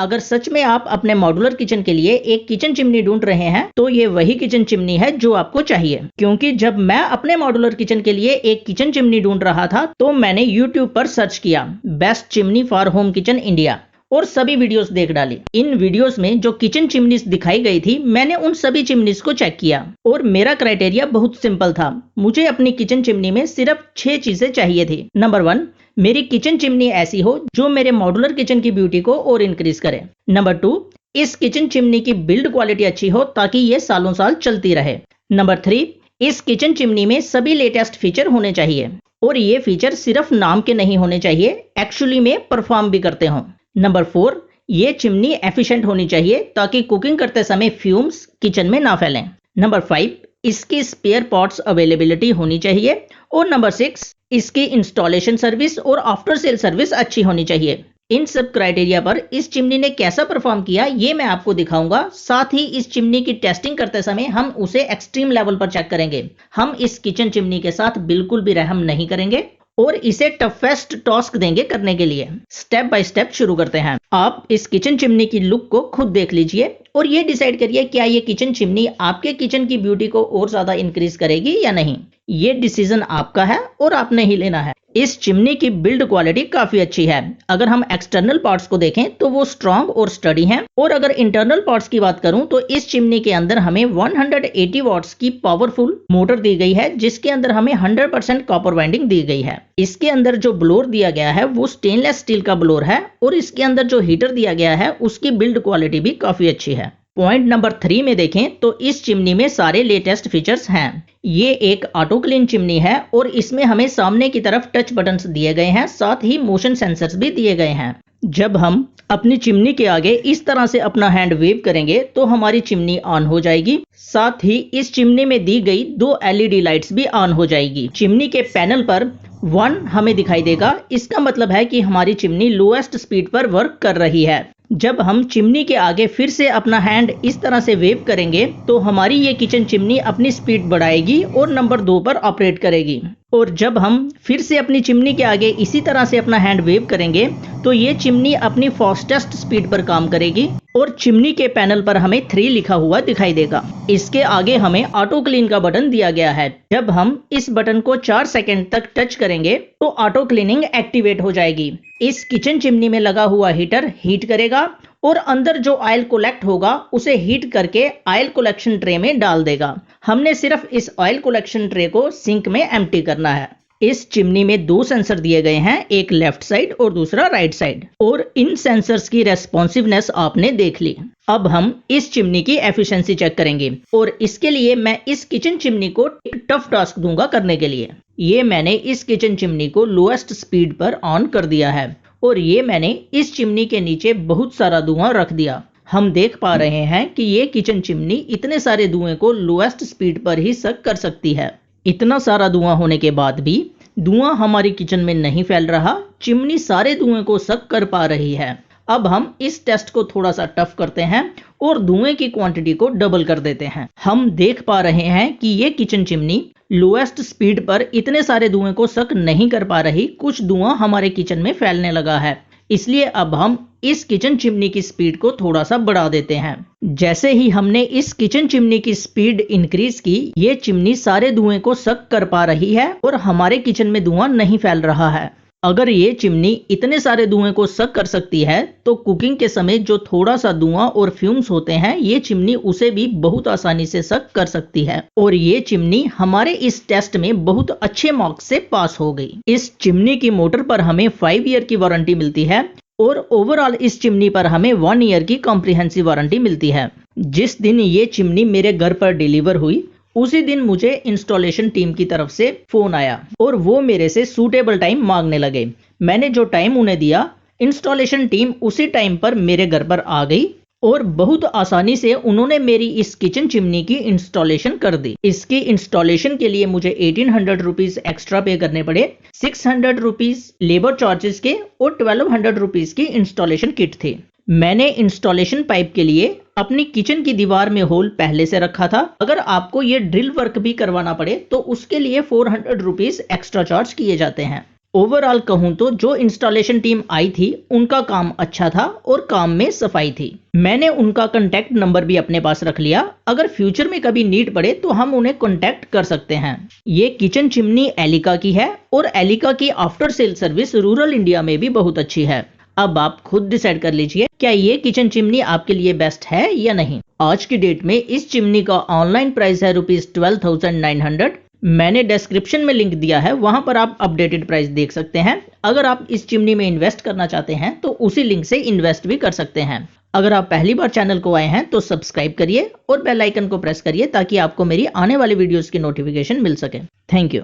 अगर सच में आप अपने मॉड्यूलर किचन के लिए एक किचन चिमनी ढूंढ रहे हैं तो ये वही किचन चिमनी है जो आपको चाहिए। क्योंकि जब मैं अपने मॉड्यूलर किचन के लिए एक किचन चिमनी ढूंढ रहा था तो मैंने YouTube पर सर्च किया best chimney for home kitchen India और सभी वीडियोस देख डाली। इन वीडियोस में जो किचन चिमनीज दिखाई गई थी मैंने उन सभी चिमनीज को चेक किया और मेरा क्राइटेरिया बहुत सिंपल था। मुझे अपनी किचन चिमनी में सिर्फ 6 चीजें चाहिए थी। नंबर 1, मेरी किचन चिमनी ऐसी हो जो मेरे मॉड्यूलर किचन की ब्यूटी को और इंक्रीज करे। नंबर 2, इस किचन चिमनी की बिल्ड क्वालिटी अच्छी हो ताकि ये सालों साल चलती रहे। नंबर 3, इस किचन चिमनी में सभी लेटेस्ट फीचर होने चाहिए और ये फीचर सिर्फ नाम के नहीं होने चाहिए, एक्चुअली में परफॉर्म भी करते हों। नंबर 4, ये चिमनी एफिशिएंट होनी चाहिए ताकि कुकिंग करते समय फ्यूम्स किचन में ना फैलें। नंबर 5, इसकी स्पेयर पार्ट्स अवेलेबिलिटी होनी चाहिए। और नंबर 6, इसकी इंस्टॉलेशन सर्विस और आफ्टर सेल सर्विस अच्छी होनी चाहिए। इन सब क्राइटेरिया पर इस चिमनी ने कैसा परफॉर्म किया ये मैं आपको दिखाऊंगा। साथ ही इस चिमनी की टेस्टिंग करते समय हम उसे एक्सट्रीम लेवल पर चेक करेंगे। हम इस किचन चिमनी के साथ बिल्कुल भी रहम नहीं करेंगे और इसे टफेस्ट टास्क देंगे करने के लिए। स्टेप बाय स्टेप शुरू करते हैं। आप इस किचन चिमनी की लुक को खुद देख लीजिए और ये डिसाइड करिए क्या ये किचन चिमनी आपके किचन की ब्यूटी को और ज्यादा इंक्रीज करेगी या नहीं। ये डिसीजन आपका है और आपने ही लेना है। इस चिमनी की बिल्ड क्वालिटी काफी अच्छी है। अगर हम एक्सटर्नल पार्ट्स को देखें तो वो स्ट्रॉन्ग और स्टडी हैं और अगर इंटरनल पार्ट्स की बात करूं तो इस चिमनी के अंदर हमें 180 वॉट्स की पावरफुल मोटर दी गई है जिसके अंदर हमें 100% कॉपर वाइंडिंग दी गई है। इसके अंदर जो ब्लोर दिया गया है वो स्टेनलेस स्टील का ब्लोर है और इसके अंदर जो हीटर दिया गया है उसकी बिल्ड क्वालिटी भी काफी अच्छी है। पॉइंट नंबर 3 में देखें तो इस चिमनी में सारे लेटेस्ट फीचर्स हैं। ये एक ऑटो क्लीन चिमनी है और इसमें हमें सामने की तरफ टच बटन्स दिए गए हैं, साथ ही मोशन सेंसर्स भी दिए गए हैं। जब हम अपनी चिमनी के आगे इस तरह से अपना हैंड वेव करेंगे तो हमारी चिमनी ऑन हो जाएगी। साथ ही इस चिमनी में दी गई 2 LED लाइट्स भी ऑन हो जाएगी। चिमनी के पैनल पर 1 हमें दिखाई देगा, इसका मतलब है कि हमारी चिमनी लोएस्ट स्पीड पर वर्क कर रही है। जब हम चिमनी के आगे फिर से अपना हैंड इस तरह से वेव करेंगे तो हमारी ये किचन चिमनी अपनी स्पीड बढ़ाएगी और नंबर 2 पर ऑपरेट करेगी। और जब हम फिर से अपनी चिमनी के आगे इसी तरह से अपना हैंड वेव करेंगे तो ये चिमनी अपनी फास्टेस्ट स्पीड पर काम करेगी और चिमनी के पैनल पर हमें 3 लिखा हुआ दिखाई देगा। इसके आगे हमें ऑटो क्लीन का बटन दिया गया है। जब हम इस बटन को 4 सेकंड तक टच करेंगे तो ऑटो क्लीनिंग एक्टिवेट हो जाएगी। इस किचन चिमनी में लगा हुआ हीटर हीट करेगा और अंदर जो ऑयल कलेक्ट होगा उसे हीट करके ऑयल कलेक्शन ट्रे में डाल देगा। हमने सिर्फ इस ऑयल कलेक्शन ट्रे को सिंक में एम्प्टी करना है। इस चिमनी में 2 सेंसर दिए गए हैं, एक लेफ्ट साइड और दूसरा राइट साइड, और इन सेंसर्स की रेस्पॉन्सिवनेस आपने देख ली। अब हम इस चिमनी की एफिशिएंसी चेक करेंगे और इसके लिए मैं इस किचन चिमनी को एक टफ टास्क दूंगा करने के लिए। ये मैंने इस किचन चिमनी को लोएस्ट स्पीड पर ऑन कर दिया है और ये मैंने इस चिमनी के नीचे बहुत सारा धुआं रख दिया। हम देख पा रहे हैं कि ये किचन चिमनी इतने सारे धुएं को लोएस्ट स्पीड पर ही सक कर सकती है। इतना सारा धुआं होने के बाद भी धुआं हमारी किचन में नहीं फैल रहा, चिमनी सारे धुएं को सक कर पा रही है। अब हम इस टेस्ट को थोड़ा सा टफ करते हैं और धुएं की क्वांटिटी को डबल कर देते हैं। हम देख पा रहे हैं कि ये किचन चिमनी लोएस्ट स्पीड पर इतने सारे धुएं को सक नहीं कर पा रही, कुछ धुआं हमारे किचन में फैलने लगा है। इसलिए अब हम इस किचन चिमनी की स्पीड को थोड़ा सा बढ़ा देते हैं। जैसे ही हमने इस किचन चिमनी की स्पीड इंक्रीज की, ये चिमनी सारे धुएं को सक कर पा रही है और हमारे किचन में धुआं नहीं फैल रहा है। अगर ये चिमनी इतने सारे धुएं को सक कर सकती है तो कुकिंग के समय जो थोड़ा सा धुआं और फ्यूम्स होते हैं ये चिमनी उसे भी बहुत आसानी से सक कर सकती है। और ये चिमनी हमारे इस टेस्ट में बहुत अच्छे मार्क्स से पास हो गई। इस चिमनी की मोटर पर हमें 5 ईयर की वारंटी मिलती है और ओवरऑल इस चिमनी पर हमें 1 ईयर की कॉम्प्रिहेंसिव वारंटी मिलती है। जिस दिन ये चिमनी मेरे घर पर डिलीवर हुई उसी दिन मुझे इंस्टॉलेशन टीम की तरफ से फोन आया और वो मेरे से सूटेबल टाइम मांगने लगे। मैंने जो टाइम उन्हें दिया, इंस्टॉलेशन टीम उसी टाइम पर मेरे घर पर आ गई और बहुत आसानी से उन्होंने मेरी इस किचन चिमनी की इंस्टॉलेशन कर दी। इसकी इंस्टॉलेशन के लिए मुझे 1800 रुपीज एक्स्ट्रा पे करने पड़े। 600 रुपीज लेबर चार्जेस के और 1200 रुपीज की इंस्टॉलेशन किट थी। मैंने इंस्टॉलेशन पाइप के लिए अपनी किचन की दीवार में होल पहले से रखा था। अगर आपको ये ड्रिल वर्क भी करवाना पड़े तो उसके लिए 400 रुपीज एक्स्ट्रा चार्ज किए जाते हैं। ओवरऑल कहूं तो जो इंस्टॉलेशन टीम आई थी उनका काम अच्छा था और काम में सफाई थी। मैंने उनका कांटेक्ट नंबर भी अपने पास रख लिया, अगर फ्यूचर में कभी नीड पड़े तो हम उन्हें कांटेक्ट कर सकते हैं। ये किचन चिमनी एलिका की है और एलिका की after sale service rural India में भी बहुत अच्छी है। अब आप खुद डिसाइड कर लीजिए क्या ये किचन चिमनी आपके लिए बेस्ट है या नहीं। आज की डेट में इस चिमनी का ऑनलाइन प्राइस है ₹12,900। मैंने डिस्क्रिप्शन में लिंक दिया है, वहां पर आप अपडेटेड प्राइस देख सकते हैं। अगर आप इस चिमनी में इन्वेस्ट करना चाहते हैं तो उसी लिंक से इन्वेस्ट भी कर सकते हैं। अगर आप पहली बार चैनल को आए हैं तो सब्सक्राइब करिए और बेल आइकन को प्रेस करिए ताकि आपको मेरी आने वाली वीडियोस की नोटिफिकेशन मिल सके। Thank you.